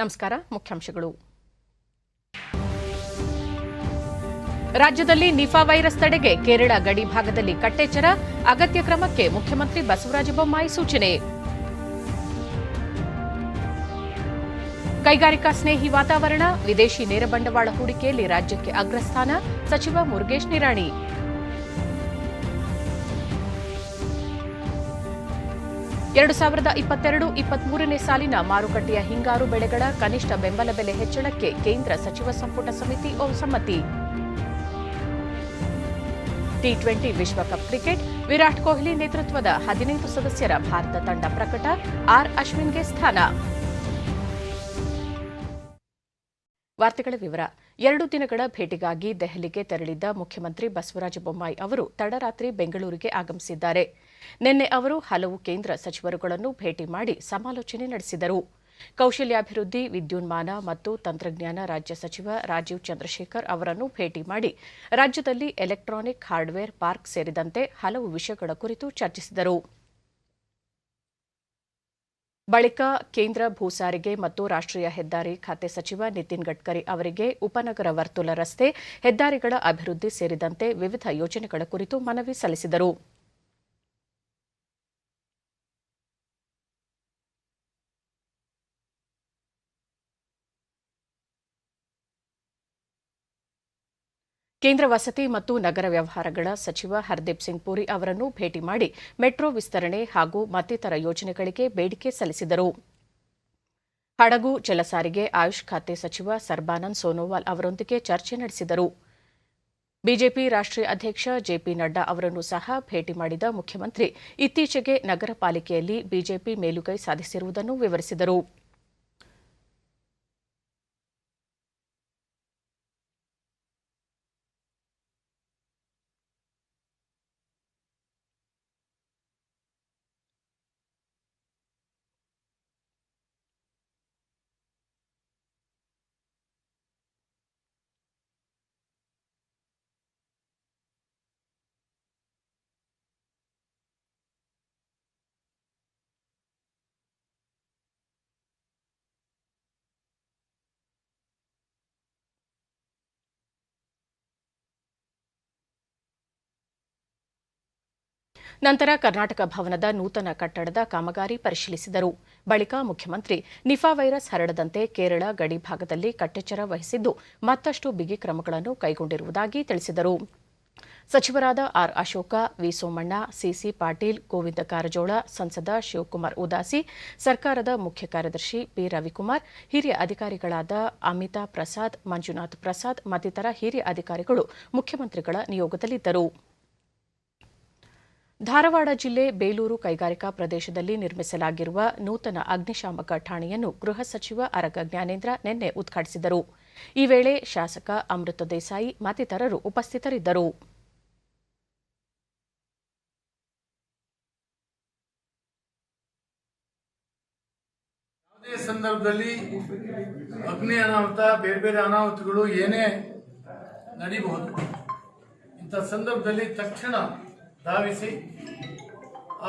ನಮಸ್ಕಾರ. ಮುಖ್ಯಾಂಶಗಳು. ರಾಜ್ಯದಲ್ಲಿ ನಿಫಾ ವೈರಸ್ ತಡೆಗೆ ಕೇರಳ ಗಡಿ ಭಾಗದಲ್ಲಿ ಕಟ್ಟೆಚ್ಚರ, ಅಗತ್ಯ ಕ್ರಮಕ್ಕೆ ಮುಖ್ಯಮಂತ್ರಿ ಬಸವರಾಜ ಬೊಮ್ಮಾಯಿ ಸೂಚನೆ. ಕೈಗಾರಿಕಾ ಸ್ನೇಹಿ ವಾತಾವರಣ, ವಿದೇಶಿ ನೇರ ಬಂಡವಾಳ ಹೂಡಿಕೆಯಲ್ಲಿ ರಾಜ್ಯಕ್ಕೆ ಅಗ್ರಸ್ಥಾನ, ಸಚಿವ ಮುರುಗೇಶ್ ನಿರಾಣಿ. ಎರಡು 2022-23ನೇ ಸಾಲಿನ ಮಾರುಕಟ್ಟೆಯ ಹಿಂಗಾರು ಬೆಳೆಗಳ ಕನಿಷ್ಠ ಬೆಂಬಲ ಬೆಲೆ ಹೆಚ್ಚಳಕ್ಕೆ ಕೇಂದ್ರ ಸಚಿವ ಸಂಪುಟ ಸಮಿತಿ ಸಮ್ಮತಿ. ಟಿ20 ವಿಶ್ವಕಪ್ ಕ್ರಿಕೆಟ್, ವಿರಾಟ್ ಕೊಹ್ಲಿ ನೇತೃತ್ವದ 15 ಸದಸ್ಯರ ಭಾರತ ತಂಡ ಪ್ರಕಟ, ಆರ್ ಅಶ್ವಿನ್ಗೆ ಸ್ಥಾನ. ವಾರ್ತೆಗಳ ವಿವರ. 2 ದಿನಗಳ ಭೇಟಿಗಾಗಿ ದೆಹಲಿಗೆ ತೆರಳಿದ್ದ ಮುಖ್ಯಮಂತ್ರಿ ಬಸವರಾಜ ಬೊಮ್ಮಾಯಿ ಅವರು ತಡರಾತ್ರಿ ಬೆಂಗಳೂರಿಗೆ ಆಗಮಿಸಿದ್ದಾರೆ. ನಿನ್ನೆ ಅವರು ಹಲವು ಕೇಂದ್ರ ಸಚಿವರುಗಳನ್ನು ಭೇಟಿ ಮಾಡಿ ಸಮಾಲೋಚನೆ ನಡೆಸಿದರು. ಕೌಶಲ್ಯಾಭಿವೃದ್ಧಿ, ವಿದ್ಯುನ್ಮಾನ ಮತ್ತು ತಂತ್ರಜ್ಞಾನ ರಾಜ್ಯ ಸಚಿವ ರಾಜೀವ್ ಚಂದ್ರಶೇಖರ್ ಅವರನ್ನು ಭೇಟಿ ಮಾಡಿ ರಾಜ್ಯದಲ್ಲಿ ಎಲೆಕ್ಟ್ರಾನಿಕ್ ಹಾರ್ಡ್ವೇರ್ ಪಾರ್ಕ್ ಸೇರಿದಂತೆ ಹಲವು ವಿಷಯಗಳ ಕುರಿತು ಚರ್ಚಿಸಿದರು. ಬಳಿಕ ಕೇಂದ್ರ ಭೂ ಸಾರಿಗೆ ಮತ್ತು ರಾಷ್ಟ್ರೀಯ ಹೆದ್ದಾರಿ ಖಾತೆ ಸಚಿವ ನಿತಿನ್ ಗಡ್ಕರಿ ಅವರಿಗೆ ಉಪನಗರ ವರ್ತುಲ ರಸ್ತೆ, ಹೆದ್ದಾರಿಗಳ ಅಭಿವೃದ್ಧಿ ಸೇರಿದಂತೆ ವಿವಿಧ ಯೋಜನೆಗಳ ಕುರಿತು ಮನವಿ ಸಲ್ಲಿಸಿದರು. ಕೇಂದ್ರ ವಸತಿ ಮತ್ತು ನಗರ ವ್ಯವಹಾರಗಳ ಸಚಿವ ಹರ್ದೀಪ್ ಸಿಂಗ್ ಪುರಿ ಅವರನ್ನು ಭೇಟಿ ಮಾಡಿ ಮೆಟ್ರೋ ವಿಸ್ತರಣೆ ಹಾಗೂ ಮತ್ತಿತರ ಯೋಜನೆಗಳಿಗೆ ಬೇಡಿಕೆ ಸಲ್ಲಿಸಿದರು. ಹಡಗು, ಜಲಸಾರಿಗೆ, ಆಯುಷ್ ಖಾತೆ ಸಚಿವ ಸರ್ಬಾನಂದ್ ಸೋನೋವಾಲ್ ಅವರೊಂದಿಗೆ ಚರ್ಚೆ ನಡೆಸಿದರು. ಬಿಜೆಪಿ ರಾಷ್ಟ್ರೀಯ ಅಧ್ಯಕ್ಷ ಜೆಪಿ ನಡ್ಡಾ ಅವರನ್ನು ಸಹ ಭೇಟಿ ಮಾಡಿದ ಮುಖ್ಯಮಂತ್ರಿ ಇತ್ತೀಚೆಗೆ ನಗರ ಪಾಲಿಕೆಯಲ್ಲಿ ಬಿಜೆಪಿ ಮೇಲುಗೈ ಸಾಧಿಸಿರುವುದನ್ನು ವಿವರಿಸಿದರು. ನಂತರ ಕರ್ನಾಟಕ ಭವನದ ನೂತನ ಕಟ್ಟಡದ ಕಾಮಗಾರಿ ಪರಿಶೀಲಿಸಿದರು. ಬಳಿಕ ಮುಖ್ಯಮಂತ್ರಿ ನಿಫಾ ವೈರಸ್ ಹರಡದಂತೆ ಕೇರಳ ಗಡಿ ಭಾಗದಲ್ಲಿ ಕಟ್ಟೆಚ್ಚರ ವಹಿಸಿದ್ದು ಮತ್ತಷ್ಟು ಬಿಗಿ ಕ್ರಮಗಳನ್ನು ಕೈಗೊಂಡಿರುವುದಾಗಿ ತಿಳಿಸಿದರು. ಸಚಿವರಾದ R Ashoka, V Somanna, C C Patil, Govinda Karjol, ಸಂಸದ ಶಿವಕುಮಾರ್ ಉದಾಸಿ, ಸರ್ಕಾರದ ಮುಖ್ಯ ಕಾರ್ಯದರ್ಶಿ ಪಿ ರವಿಕುಮಾರ್, ಹಿರಿಯ ಅಧಿಕಾರಿಗಳಾದ ಅಮಿತಾ ಪ್ರಸಾದ್, ಮಂಜುನಾಥ್ ಪ್ರಸಾದ್ ಮತ್ತಿತರ ಹಿರಿಯ ಅಧಿಕಾರಿಗಳು ಮುಖ್ಯಮಂತ್ರಿಗಳ ನಿಯೋಗದಲ್ಲಿದ್ದರು. ಧಾರವಾಡ ಜಿಲ್ಲೆ ಬೇಲೂರು ಕೈಗಾರಿಕಾ ಪ್ರದೇಶದಲ್ಲಿ ನಿರ್ಮಿಸಲಾಗಿರುವ ನೂತನ ಅಗ್ನಿಶಾಮಕ ಠಾಣೆಯನ್ನು ಗೃಹ ಸಚಿವ ಆರಗ ಜ್ಞಾನೇಂದ್ರ ನಿನ್ನೆ ಉದ್ಘಾಟಿಸಿದರು. ಈ ವೇಳೆ ಶಾಸಕ ಅಮೃತ ದೇಸಾಯಿ ಮತ್ತಿತರರು ಉಪಸ್ಥಿತರಿದ್ದರು. ಯಾವುದೇ ಸಂದರ್ಭದಲ್ಲಿ ಅಗ್ನಿ ಅನಾಹುತ, ಬೇರೆ ಬೇರೆ ಅನಾಹುತಗಳು ಏನೇ ನಡೀಬಹುದು. ಇಂಥ ಸಂದರ್ಭದಲ್ಲಿ ತಕ್ಷಣ ಧಾವಿಸಿ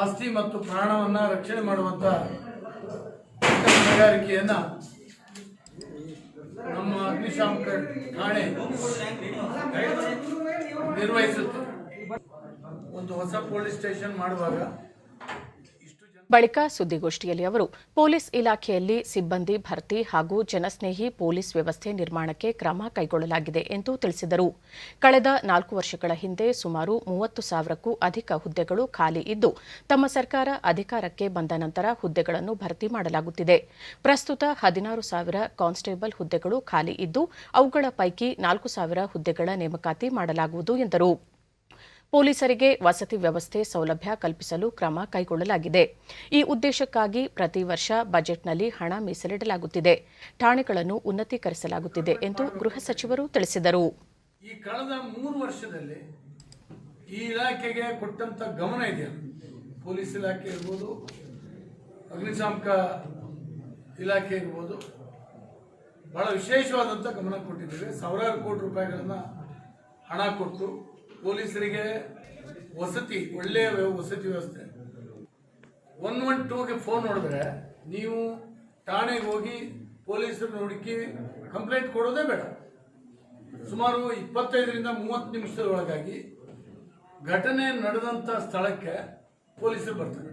ಆಸ್ತಿ ಮತ್ತು ಪ್ರಾಣವನ್ನು ರಕ್ಷಣೆ ಮಾಡುವಂಥ ಹೊಣೆಗಾರಿಕೆಯನ್ನು ನಮ್ಮ ಅಗ್ನಿಶಾಮಕ ಠಾಣೆ ನಿರ್ವಹಿಸುತ್ತೆ. ಒಂದು ಹೊಸ ಪೊಲೀಸ್ ಸ್ಟೇಷನ್ ಮಾಡುವಾಗ ಬಳಿಕ ಸುದ್ದಿಗೋಷ್ಠಿಯಲ್ಲಿ ಅವರು ಪೊಲೀಸ್ ಇಲಾಖೆಯಲ್ಲಿ ಸಿಬ್ಬಂದಿ ಭರ್ತಿ ಹಾಗೂ ಜನಸ್ನೇಹಿ ಪೊಲೀಸ್ ವ್ಯವಸ್ಥೆ ನಿರ್ಮಾಣಕ್ಕೆ ಕ್ರಮ ಕೈಗೊಳ್ಳಲಾಗಿದೆ ಎಂದು ತಿಳಿಸಿದರು. ಕಳೆದ 4 ವರ್ಷಗಳ ಹಿಂದೆ ಸುಮಾರು 30,000ಕ್ಕೂ ಅಧಿಕ ಹುದ್ದೆಗಳು ಖಾಲಿ ಇದ್ದು, ತಮ್ಮ ಸರ್ಕಾರ ಅಧಿಕಾರಕ್ಕೆ ಬಂದ ನಂತರ ಹುದ್ದೆಗಳನ್ನು ಭರ್ತಿ ಮಾಡಲಾಗುತ್ತಿದೆ. ಪ್ರಸ್ತುತ 16,000 ಕಾನ್ಸ್ಟೇಬಲ್ ಹುದ್ದೆಗಳು ಖಾಲಿ ಇದ್ದು, ಅವುಗಳ ಪೈಕಿ 4,000 ಹುದ್ದೆಗಳ ನೇಮಕಾತಿ ಮಾಡಲಾಗುವುದು ಎಂದರು. ಪೊಲೀಸರಿಗೆ ವಸತಿ ವ್ಯವಸ್ಥೆ ಸೌಲಭ್ಯ ಕಲ್ಪಿಸಲು ಕ್ರಮ ಕೈಗೊಳ್ಳಲಾಗಿದೆ. ಈ ಉದ್ದೇಶಕ್ಕಾಗಿ ಪ್ರತಿ ವರ್ಷ ಬಜೆಟ್ನಲ್ಲಿ ಹಣ ಮೀಸಲಿಡಲಾಗುತ್ತಿದೆ. ಠಾಣೆಗಳನ್ನು ಉನ್ನತೀಕರಿಸಲಾಗುತ್ತಿದೆ ಎಂದು ಗೃಹ ಸಚಿವರು ತಿಳಿಸಿದರು. ಈ ಕಳೆದ 3 ವರ್ಷದಲ್ಲಿ ಈ ಇಲಾಖೆಗೆ ಕೊಟ್ಟಂತ ಗಮನ ಇದೆ. ಪೊಲೀಸ್ ಇಲಾಖೆ ಇರ್ಬೋದು, ಅಗ್ನಿಶಾಮಕ ಇಲಾಖೆ ಇರ್ಬೋದು, ಬಹಳ ವಿಶೇಷವಾದಂಥ ಗಮನ ಕೊಟ್ಟಿದ್ದೇವೆ. ಸಾವಿರಾರು ಕೋಟಿ ರೂಪಾಯಿಗಳನ್ನ ಹಣ ಕೊಟ್ಟು ಪೊಲೀಸರಿಗೆ ವಸತಿ, ಒಳ್ಳೆಯ ವಸತಿ ವ್ಯವಸ್ಥೆ. 112ಗೆ ಫೋನ್ ನೋಡಿದ್ರೆ ನೀವು ಠಾಣೆಗೆ ಹೋಗಿ ಪೊಲೀಸರನ್ನು ಹುಡುಕಿ ಕಂಪ್ಲೇಂಟ್ ಕೊಡೋದೇ ಬೇಡ. ಸುಮಾರು 25ರಿಂದ 30 ನಿಮಿಷದೊಳಗಾಗಿ ಘಟನೆ ನಡೆದಂಥ ಸ್ಥಳಕ್ಕೆ ಪೊಲೀಸರು ಬರ್ತಾರೆ.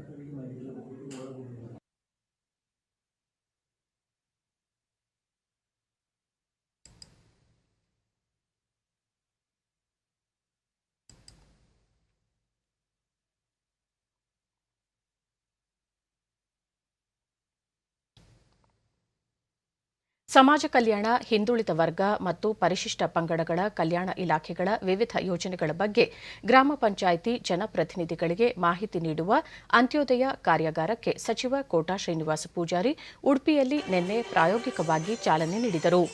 ಸಮಾಜ ಕಲ್ಯಾಣ, ಹಿಂದುಳಿದ ವರ್ಗ ಮತ್ತು ಪರಿಶಿಷ್ಟ ಪಂಗಡಗಳ ಕಲ್ಯಾಣ ಇಲಾಖೆಗಳ ವಿವಿಧ ಯೋಜನೆಗಳ ಬಗ್ಗೆ ಗ್ರಾಮ ಪಂಚಾಯಿತಿ ಜನಪ್ರತಿನಿಧಿಗಳಿಗೆ ಮಾಹಿತಿ ನೀಡುವ ಅಂತ್ಯೋದಯ ಕಾರ್ಯಾಗಾರಕ್ಕೆ ಸಚಿವ ಕೋಟಾ ಶ್ರೀನಿವಾಸ ಪೂಜಾರಿ ಉಡುಪಿಯಲ್ಲಿ ನಿನ್ನೆ ಪ್ರಾಯೋಗಿಕವಾಗಿ ಚಾಲನೆ ನೀಡಿದರು.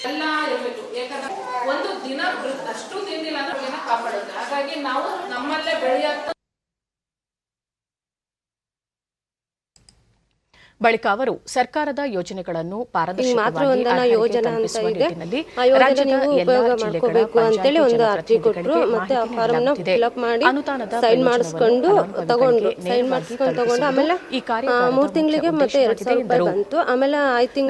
ಎಲ್ಲ ಇರಬೇಕು. ಯಾಕಂದ್ರೆ ಒಂದು ದಿನ ಅಷ್ಟು ತಿಂದಿಲ್ಲ ಅಂದ್ರೆ ಕಾಪಾಡುತ್ತೆ. ಹಾಗಾಗಿ ನಾವು ನಮ್ಮಲ್ಲೇ ಬೆಳೆಯುತ್ತ ಬಳಿಕ ಅವರು ಸರ್ಕಾರದ ಯೋಜನೆಗಳನ್ನು ಪಾರದರ್ಶಕವಾಗಿ ತಲುಪಿಸುವ ನಿಟ್ಟಿನಲ್ಲಿ ರಾಜ್ಯದ ಎಲ್ಲ ಜಿಲ್ಲೆಗಳ ಪಂಚಾಯತಿ ಜನಪ್ರತಿನಿಧಿಗಳಿಗೆ ಮಾಹಿತಿ ನೀಡಲಾಗುತ್ತಿದೆ. ಅನುದಾನದ ಪ್ರಯೋಜನವನ್ನು ಫಲಾನುಭವಿಗಳಿಗೆ ನೇರವಾಗಿ ತಲುಪಿಸುವುದು ಈ ಕಾರ್ಯಕ್ರಮದ ಮುಖ್ಯ ಉದ್ದೇಶವಾಗಿದೆ ಎಂದರು.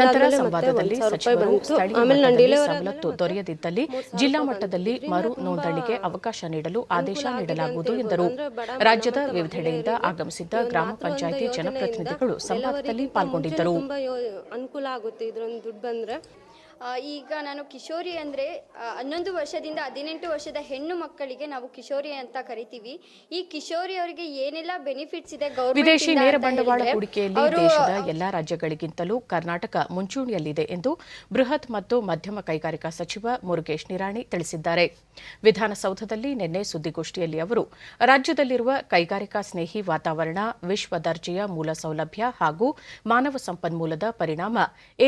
ನಂತರ ಸಂವಾದದಲ್ಲಿ ಸಚಿವರು ಸ್ಥಳೀಯ ಮಟ್ಟದಲ್ಲಿ ಸವಲತ್ತು ದೊರೆಯದಿದ್ದಲ್ಲಿ ಜಿಲ್ಲಾ ಮಟ್ಟದಲ್ಲಿ ಮರು ನೋಂದಣಿಗೆ ಅವಕಾಶ ನೀಡಲು ಆದೇಶ ನೀಡಲಾಗುವುದು ಎಂದರು. ರಾಜ್ಯದ ವಿವಿಧೆಡೆಯಿಂದ ಆಗಮಿಸಿದ್ದ ಗ್ರಾಮ ಪಂಚಾಯಿತಿ ಜನಪ್ರತಿನಿಧಿಗಳು ಸಂವಾದದಲ್ಲಿ ಪಾಲ್ಗೊಂಡಿದ್ದರು. ಅನುಕೂಲ ಆಗುತ್ತೆ ಇದರೊಂದು ದುಡ್ಡು ಬಂದ್ರೆ. ಈಗ ನಾನು ಕಿಶೋರಿ ಅಂದರೆ 11 ವರ್ಷದಿಂದ 18 ವರ್ಷದ ಹೆಣ್ಣು ಮಕ್ಕಳಿಗೆ ನಾವು ಕಿಶೋರಿ ಅಂತ ಕರಿತೀವಿ. ಈ ಕಿಶೋರಿ ಅವರಿಗೆ ಏನೆಲ್ಲ ಬೆನಿಫಿಟ್ಸ್ ಇದೆ ವಿದೇಶಿ ನೇರ ಬಂಡವಾಳ ಹೂಡಿಕೆಯಲ್ಲಿ ದೇಶದ ಎಲ್ಲಾ ರಾಜ್ಯಗಳಿಗಿಂತಲೂ ಕರ್ನಾಟಕ ಮುಂಚೂಣಿಯಲ್ಲಿದೆ ಎಂದು ಬೃಹತ್ ಮತ್ತು ಮಧ್ಯಮ ಕೈಗಾರಿಕಾ ಸಚಿವ ಮುರುಗೇಶ್ ನಿರಾಣಿ ತಿಳಿಸಿದ್ದಾರೆ. ವಿಧಾನಸೌಧದಲ್ಲಿ ನಿನ್ನೆ ಸುದ್ದಿಗೋಷ್ಠಿಯಲ್ಲಿ ಅವರು ರಾಜ್ಯದಲ್ಲಿರುವ ಕೈಗಾರಿಕಾ ಸ್ನೇಹಿ ವಾತಾವರಣ, ವಿಶ್ವ ದರ್ಜೆಯ ಮೂಲ ಸೌಲಭ್ಯ ಹಾಗೂ ಮಾನವ ಸಂಪನ್ಮೂಲದ ಪರಿಣಾಮ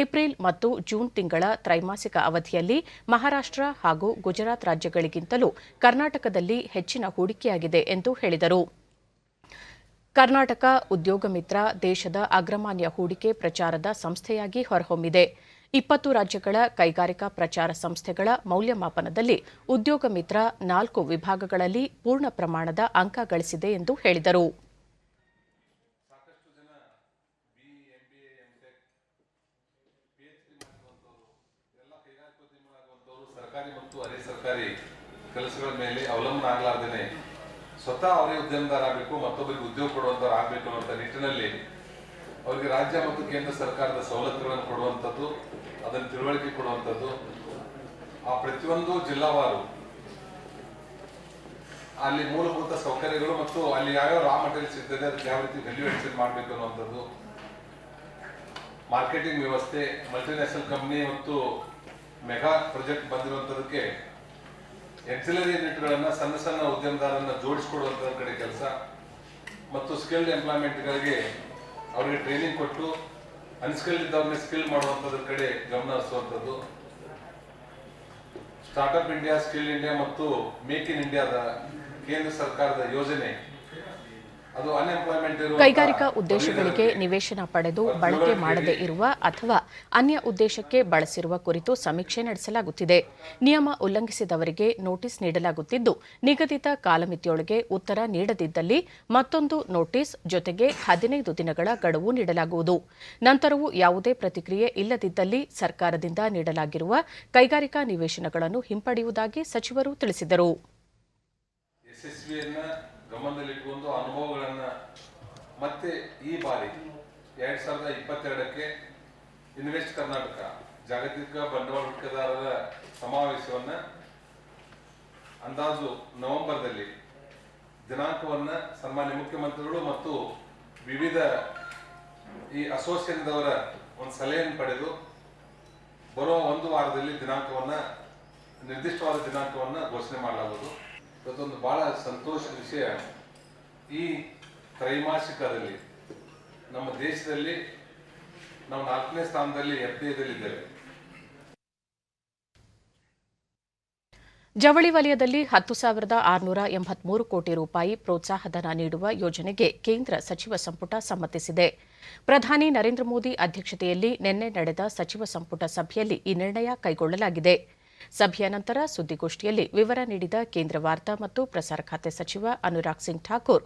ಏಪ್ರಿಲ್ ಮತ್ತು ಜೂನ್ ತಿಂಗಳ ತ್ರೈಮಾಸಿಕ ಅವಧಿಯಲ್ಲಿ ಮಹಾರಾಷ್ಟ್ರ ಹಾಗೂ ಗುಜರಾತ್ ರಾಜ್ಯಗಳಿಗಿಂತಲೂ ಕರ್ನಾಟಕದಲ್ಲಿ ಹೆಚ್ಚಿನ ಹೂಡಿಕೆಯಾಗಿದೆ ಎಂದು ಹೇಳಿದರು. ಕರ್ನಾಟಕ ಉದ್ಯೋಗ ಮಿತ್ರ ದೇಶದ ಅಗ್ರಮಾನ್ಯ ಹೂಡಿಕೆ ಪ್ರಚಾರದ ಸಂಸ್ಥೆಯಾಗಿ ಹೊರಹೊಮ್ಮಿದೆ. 20 ರಾಜ್ಯಗಳ ಕೈಗಾರಿಕಾ ಪ್ರಚಾರ ಸಂಸ್ಥೆಗಳ ಮೌಲ್ಯಮಾಪನದಲ್ಲಿ ಉದ್ಯೋಗ ಮಿತ್ರ 4 ವಿಭಾಗಗಳಲ್ಲಿ ಪೂರ್ಣ ಪ್ರಮಾಣದ ಅಂಕ ಗಳಿಸಿದೆ ಎಂದು ಹೇಳಿದರು. ಸರ್ಕಾರಿ ಮತ್ತು ಅರೆ ಸರ್ಕಾರಿ ಕೆಲಸಗಳ ಮೇಲೆ ಅವಲಂಬನೆ ಆಗಲಾರ್ದೇನೆ ಸ್ವತಃ ಅವರೇ ಉದ್ಯಮದಾರ ಆಗಬೇಕು, ಮತ್ತೊಬ್ಬರಿಗೆ ಉದ್ಯೋಗ ಕೊಡುವಂತವ್ರು ಆಗಬೇಕು ಅನ್ನೋ ನಿಟ್ಟಿನಲ್ಲಿ ಅವರಿಗೆ ರಾಜ್ಯ ಮತ್ತು ಕೇಂದ್ರ ಸರ್ಕಾರದ ಸವಲತ್ತುಗಳನ್ನು ಕೊಡುವಂಥದ್ದು, ಅದನ್ನು ತಿಳುವಳಿಕೆ ಕೊಡುವಂಥದ್ದು, ಆ ಪ್ರತಿಯೊಂದು ಜಿಲ್ಲಾವಾರು ಅಲ್ಲಿ ಮೂಲಭೂತ ಸೌಕರ್ಯಗಳು ಮತ್ತು ಅಲ್ಲಿ ಯಾವ್ಯಾವ ರಾ ಮಟೀರಿಯಲ್ಸ್ ಇರ್ತದೆ ಅದಕ್ಕೆ ಯಾವ ರೀತಿ ವ್ಯಾಲ್ಯೂಯೇಷನ್ ಮಾಡಬೇಕು ಅನ್ನುವಂಥದ್ದು, ಮಾರ್ಕೆಟಿಂಗ್ ವ್ಯವಸ್ಥೆ, ಮಲ್ಟಿನ್ಯಾಷನಲ್ ಕಂಪನಿ ಮತ್ತು ಮೆಗಾ ಪ್ರಾಜೆಕ್ಟ್ ಬಂದಿರುವಂತದಕ್ಕೆ ಎಕ್ಸಿಲರಿ ಯೂನಿಟ್ಗಳನ್ನ ಸಣ್ಣ ಸಣ್ಣ ಉದ್ಯಮದಾರರನ್ನ ಜೋಡಿಸಿಕೊಡುವಂತ ಕಡೆ ಕೆಲಸ ಮತ್ತು ಸ್ಕಿಲ್ಡ್ ಎಂಪ್ಲಾಯ್ಮೆಂಟ್ಗಳಿಗೆ ಅವರಿಗೆ ಟ್ರೈನಿಂಗ್ ಕೊಟ್ಟು ಅನ್ಸ್ಕಿಲ್ಡ್ ಇದ್ದವ್ರನ್ನ ಸ್ಕಿಲ್ ಮಾಡುವಂತದ್ರ ಕಡೆ ಗಮನ ಹರಿಸುವಂಥದ್ದು, ಸ್ಟಾರ್ಟ್ಅಪ್ ಇಂಡಿಯಾ, ಸ್ಕಿಲ್ ಇಂಡಿಯಾ ಮತ್ತು ಮೇಕ್ ಇನ್ ಇಂಡಿಯಾದ ಕೇಂದ್ರ ಸರ್ಕಾರದ ಯೋಜನೆ ಅದು ಅನ್ಎಂಪ್ಲಾಯ್ಮೆಂಟ್ ಕೈಗಾರಿಕಾ ಉದ್ದೇಶಗಳಿಗೆ ನಿವೇಶನ ಪಡೆದು ಬಳಕೆ ಮಾಡದೇ ಇರುವ ಅಥವಾ ಅನ್ಯ ಉದ್ದೇಶಕ್ಕೆ ಬಳಸಿರುವ ಕುರಿತು ಸಮೀಕ್ಷೆ ನಡೆಸಲಾಗುತ್ತಿದೆ. ನಿಯಮ ಉಲ್ಲಂಘಿಸಿದವರಿಗೆ ನೋಟಿಸ್ ನೀಡಲಾಗುತ್ತಿದ್ದು, ನಿಗದಿತ ಕಾಲಮಿತಿಯೊಳಗೆ ಉತ್ತರ ನೀಡದಿದ್ದಲ್ಲಿ ಮತ್ತೊಂದು ನೋಟಿಸ್ ಜೊತೆಗೆ 15 ದಿನಗಳ ಗಡುವು ನೀಡಲಾಗುವುದು. ನಂತರವೂ ಯಾವುದೇ ಪ್ರತಿಕ್ರಿಯೆ ಇಲ್ಲದಿದ್ದಲ್ಲಿ ಸರ್ಕಾರದಿಂದ ನೀಡಲಾಗಿರುವ ಕೈಗಾರಿಕಾ ನಿವೇಶನಗಳನ್ನು ಹಿಂಪಡೆಯುವುದಾಗಿ ಸಚಿವರು ತಿಳಿಸಿದರು. ಗಮನದಲ್ಲಿಟ್ಟುಕೊಂಡು ಅನುಭವಗಳನ್ನ ಮತ್ತೆ ಈ ಬಾರಿ 2022ಕ್ಕೆ ಇನ್ವೆಸ್ಟ್ ಕರ್ನಾಟಕ ಜಾಗತಿಕ ಬಂಡವಾಳ ಹೂಡಿಕೆದಾರರ ಸಮಾವೇಶವನ್ನ ಅಂದಾಜು ನವೆಂಬರ್ದಲ್ಲಿ ದಿನಾಂಕವನ್ನ ಸನ್ಮಾನ್ಯ ಮುಖ್ಯಮಂತ್ರಿಗಳು ಮತ್ತು ವಿವಿಧ ಈ ಅಸೋಸಿಯೇಷನ್ದವರ ಒಂದು ಸಲಹೆಯನ್ನು ಪಡೆದು ಬರುವ ಒಂದು ವಾರದಲ್ಲಿ ನಿರ್ದಿಷ್ಟವಾದ ದಿನಾಂಕವನ್ನ ಘೋಷಣೆ ಮಾಡಲಾಗುವುದು. ಇವತ್ತೊಂದು ಬಹಳ ಸಂತೋಷದ ವಿಷಯ, ಈ ತ್ರೈಮಾಸಿಕದಲ್ಲಿ ನಮ್ಮ ದೇಶದಲ್ಲಿ ನಾವು 4ನೇ ಸ್ಥಾನದಲ್ಲಿ FDIದಲ್ಲಿದ್ದೇವೆ. ಜವಳಿ ವಲಯದಲ್ಲಿ 10,683 ಕೋಟಿ ರೂಪಾಯಿ ಪ್ರೋತ್ಸಾಹಧನ ನೀಡುವ ಯೋಜನೆಗೆ ಕೇಂದ್ರ ಸಚಿವ ಸಂಪುಟ ಸಮ್ಮತಿಸಿದೆ. ಪ್ರಧಾನಿ ನರೇಂದ್ರ ಮೋದಿ ಅಧ್ಯಕ್ಷತೆಯಲ್ಲಿ ನಿನ್ನೆ ನಡೆದ ಸಚಿವ ಸಂಪುಟ ಸಭೆಯಲ್ಲಿ ಈ ನಿರ್ಣಯ ಕೈಗೊಳ್ಳಲಾಗಿದೆ. ಸಭೆಯ ನಂತರ ಸುದ್ದಿಗೋಷ್ಠಿಯಲ್ಲಿ ವಿವರ ನೀಡಿದ ಕೇಂದ್ರ ವಾರ್ತಾ ಮತ್ತು ಪ್ರಸಾರ ಖಾತೆ ಸಚಿವ ಅನುರಾಗ್ ಸಿಂಗ್ ಠಾಕೂರ್,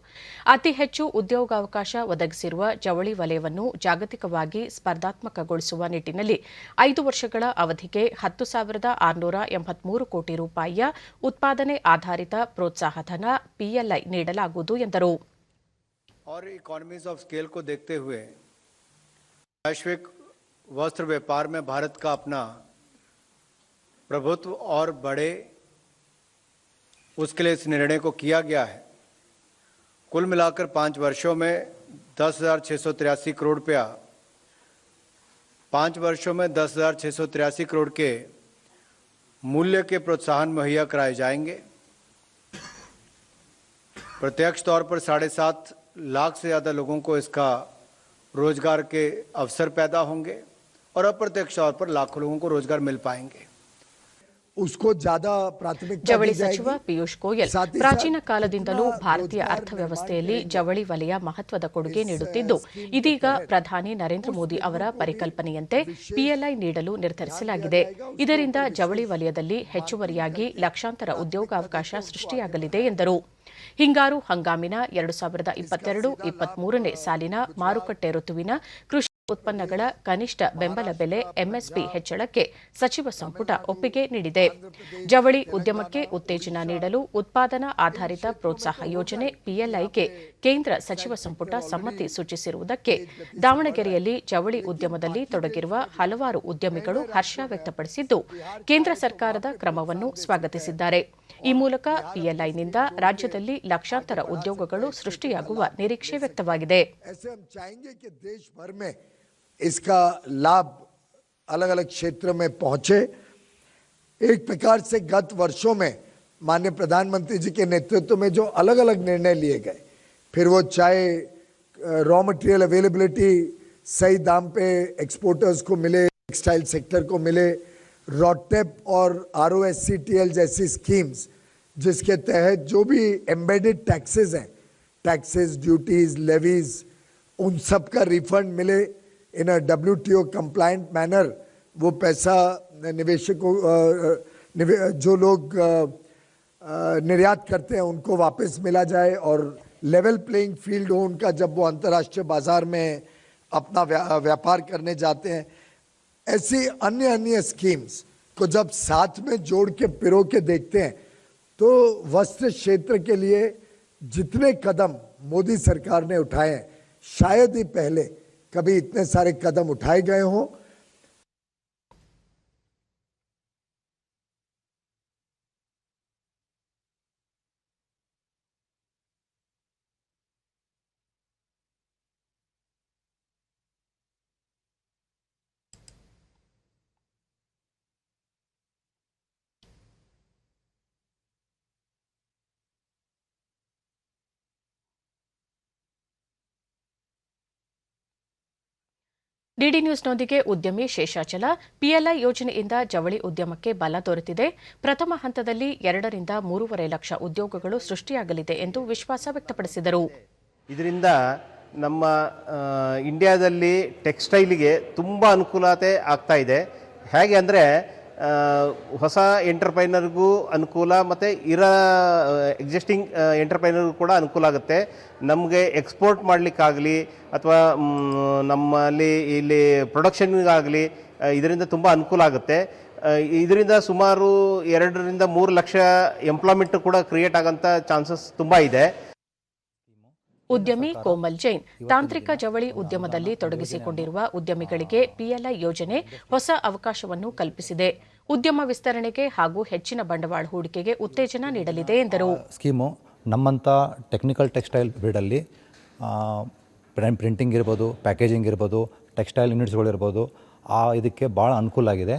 ಅತಿ ಹೆಚ್ಚು ಉದ್ಯೋಗಾವಕಾಶ ಒದಗಿಸಿರುವ ಜವಳಿ ವಲಯವನ್ನು ಜಾಗತಿಕವಾಗಿ ಸ್ಪರ್ಧಾತ್ಮಕಗೊಳಿಸುವ ನಿಟ್ಟಿನಲ್ಲಿ 5 ವರ್ಷಗಳ ಅವಧಿಗೆ 10,683 ಕೋಟಿ ರೂಪಾಯಿಯ ಉತ್ಪಾದನೆ ಆಧಾರಿತ ಪ್ರೋತ್ಸಾಹಧನ PLI ನೀಡಲಾಗುವುದು ಎಂದರು. और इकोनॉमीज ऑफ स्केल को देखते हुए वैश्विक वस्त्र व्यापार में भारत का अपना प्रभुत्व और बढ़े, उसके लिए इस निर्णय को किया गया है. कुल मिलाकर 5 वर्षों में 10,683 करोड़ रुपया, 5 वर्षों में 10,683 करोड़ के मूल्य के प्रोत्साहन मुहैया कराए जाएंगे. प्रत्यक्ष तौर पर 7.5 लाख से ज़्यादा लोगों को इसका रोजगार के अवसर पैदा होंगे और अप्रत्यक्ष तौर पर लाखों लोगों को रोजगार मिल पाएंगे. उसको ज्यादा प्राथमिकता ಜವಳಿ दी जाएगी. ಸಚಿವ ಪಿಯೂಷ್ ಗೋಯಲ್, साथ ही ಪ್ರಾಚೀನ साथ ಕಾಲದಿಂದಲೂ जितना ಭಾರತೀಯ रोजगार ಅರ್ಥವ್ಯವಸ್ಥೆಯಲ್ಲಿ बढ़ाने ಜವಳಿ ವಲಯ ಮಹತ್ವದ ಕೊಡುಗೆ ನೀಡುತ್ತಿದ್ದು, ಇದೀಗ ಪ್ರಧಾನಿ ನರೇಂದ್ರ ಮೋದಿ ಅವರ ಪರಿಕಲ್ಪನೆಯಂತೆ PLI ನೀಡಲು ನಿರ್ಧರಿಸಲಾಗಿದೆ. ಇದರಿಂದ ಜವಳಿ ವಲಯದಲ್ಲಿ ಹೆಚ್ಚುವರಿಯಾಗಿ ಲಕ್ಷಾಂತರ ಉದ್ಯೋಗಾವಕಾಶ ಸೃಷ್ಟಿಯಾಗಲಿದೆ ಎಂದರು. ಹಿಂಗಾರು ಹಂಗಾಮಿನ 2022-23ನೇ ಸಾಲಿನ ಮಾರುಕಟ್ಟೆ ಋತುವಿನ ಕೃಷಿ ಉತ್ಪನ್ನಗಳ ಕನಿಷ್ಠ ಬೆಂಬಲ ಬೆಲೆ MSP ಹೆಚ್ಚಳಕ್ಕೆ ಸಚಿವ ಸಂಪುಟ ಒಪ್ಪಿಗೆ ನೀಡಿದೆ. ಜವಳಿ ಉದ್ಯಮಕ್ಕೆ ಉತ್ತೇಜನ ನೀಡಲು ಉತ್ಪಾದನಾ ಆಧಾರಿತ ಪ್ರೋತ್ಸಾಹ ಯೋಜನೆ PLIಗೆ ಕೇಂದ್ರ ಸಚಿವ ಸಂಪುಟ ಸಮ್ಮತಿ ಸೂಚಿಸಿರುವುದಕ್ಕೆ ದಾವಣಗೆರೆಯಲ್ಲಿ ಜವಳಿ ಉದ್ಯಮದಲ್ಲಿ ತೊಡಗಿರುವ ಹಲವಾರು ಉದ್ಯಮಿಗಳು ಹರ್ಷ ವ್ಯಕ್ತಪಡಿಸಿದ್ದು, ಕೇಂದ್ರ ಸರ್ಕಾರದ ಕ್ರಮವನ್ನು ಸ್ವಾಗತಿಸಿದ್ದಾರೆ. ಈ ಮೂಲಕ PLIನಿಂದ ರಾಜ್ಯದಲ್ಲಿ ಲಕ್ಷಾಂತರ ಉದ್ಯೋಗಗಳು ಸೃಷ್ಟಿಯಾಗುವ ನಿರೀಕ್ಷೆ ವ್ಯಕ್ತವಾಗಿದೆ. इसका लाभ अलग अलग क्षेत्र में पहुंचे. एक प्रकार से गत वर्षों में माननीय प्रधानमंत्री जी के नेतृत्व में जो अलग अलग निर्णय लिए गए, फिर वो चाहे रॉ मटेरियल अवेलेबिलिटी सही दाम पे एक्सपोर्टर्स को मिले, टेक्सटाइल सेक्टर को मिले, रॉटेप और ROSCTL जैसी स्कीम्स जिसके तहत जो भी एम्बेडेड टैक्सेस हैं, टैक्सेस, ड्यूटीज, लेवीज, उन सब का रिफंड मिले इन WTO कंप्लायंट मैनर. वो पैसा निवेशकों, जो लोग निर्यात करते हैं उनको वापस मिला जाए और लेवल प्लेइंग फील्ड हो उनका जब वो अंतर्राष्ट्रीय बाजार में अपना व्यापार करने जाते हैं. ऐसी अन्य अन्य स्कीम्स को जब साथ में जोड़ के पिरो के देखते हैं तो वस्त्र क्षेत्र के लिए जितने कदम मोदी सरकार ने उठाए हैं, शायद ही पहले कभी इतने सारे कदम उठाए गए हों. ಡಿಡಿ ನ್ಯೂಸ್ನೊಂದಿಗೆ ಉದ್ಯಮಿ ಶೇಷಾಚಲ, PLI ಯೋಜನೆಯಿಂದ ಜವಳಿ ಉದ್ಯಮಕ್ಕೆ ಬಲ ದೊರೆತಿದೆ. ಪ್ರಥಮ ಹಂತದಲ್ಲಿ 2 ರಿಂದ 3.5 ಲಕ್ಷ ಉದ್ಯೋಗಗಳು ಸೃಷ್ಟಿಯಾಗಲಿದೆ ಎಂದು ವಿಶ್ವಾಸ ವ್ಯಕ್ತಪಡಿಸಿದರು. ಇದರಿಂದ ನಮ್ಮ ಇಂಡಿಯಾದಲ್ಲಿ ಟೆಕ್ಸ್ಟೈಲಿಗೆ ತುಂಬ ಅನುಕೂಲತೆ ಆಗ್ತಾ ಇದೆ. ಹೇಗೆ ಅಂದರೆ ಹೊಸ ಎಂಟರ್ಪ್ರೈನರ್ಗೂ ಅನುಕೂಲ ಮತ್ತು ಎಕ್ಸಿಸ್ಟಿಂಗ್ ಎಂಟರ್ಪ್ರೈನರ್ಗೂ ಕೂಡ ಅನುಕೂಲ ಆಗುತ್ತೆ. ನಮಗೆ ಎಕ್ಸ್ಪೋರ್ಟ್ ಮಾಡಲಿಕ್ಕಾಗಲಿ ಅಥವಾ ನಮ್ಮಲ್ಲಿ ಇಲ್ಲಿ ಪ್ರೊಡಕ್ಷನ್ಗಾಗಲಿ ಇದರಿಂದ ತುಂಬ ಅನುಕೂಲ ಆಗುತ್ತೆ. ಇದರಿಂದ ಸುಮಾರು 2 ರಿಂದ 3 ಲಕ್ಷ ಎಂಪ್ಲಾಯ್ಮೆಂಟ್ ಕೂಡ ಕ್ರಿಯೇಟ್ ಆಗೋಂಥ ಚಾನ್ಸಸ್ ತುಂಬ ಇದೆ. ಉದ್ಯಮಿ ಕೋಮಲ್ ಜೈನ್, ತಾಂತ್ರಿಕ ಜವಳಿ ಉದ್ಯಮದಲ್ಲಿ ತೊಡಗಿಸಿಕೊಂಡಿರುವ ಉದ್ಯಮಿಗಳಿಗೆ PLI ಯೋಜನೆ ಹೊಸ ಅವಕಾಶವನ್ನು ಕಲ್ಪಿಸಿದೆ. ಉದ್ಯಮ ವಿಸ್ತರಣೆಗೆ ಹಾಗೂ ಹೆಚ್ಚಿನ ಬಂಡವಾಳ ಹೂಡಿಕೆಗೆ ಉತ್ತೇಜನ ನೀಡಲಿದೆ ಎಂದರು. ಸ್ಕೀಮು ನಮ್ಮಂಥ ಟೆಕ್ನಿಕಲ್ ಟೆಕ್ಸ್ಟೈಲ್ ಫೀಲ್ಡಲ್ಲಿ ಪ್ರಿಂಟಿಂಗ್ ಇರ್ಬೋದು, ಪ್ಯಾಕೇಜಿಂಗ್ ಇರ್ಬೋದು, ಟೆಕ್ಸ್ಟೈಲ್ ಯೂನಿಟ್ಸ್ಗಳಿರ್ಬೋದು, ಇದಕ್ಕೆ ಭಾಳ ಅನುಕೂಲ ಆಗಿದೆ.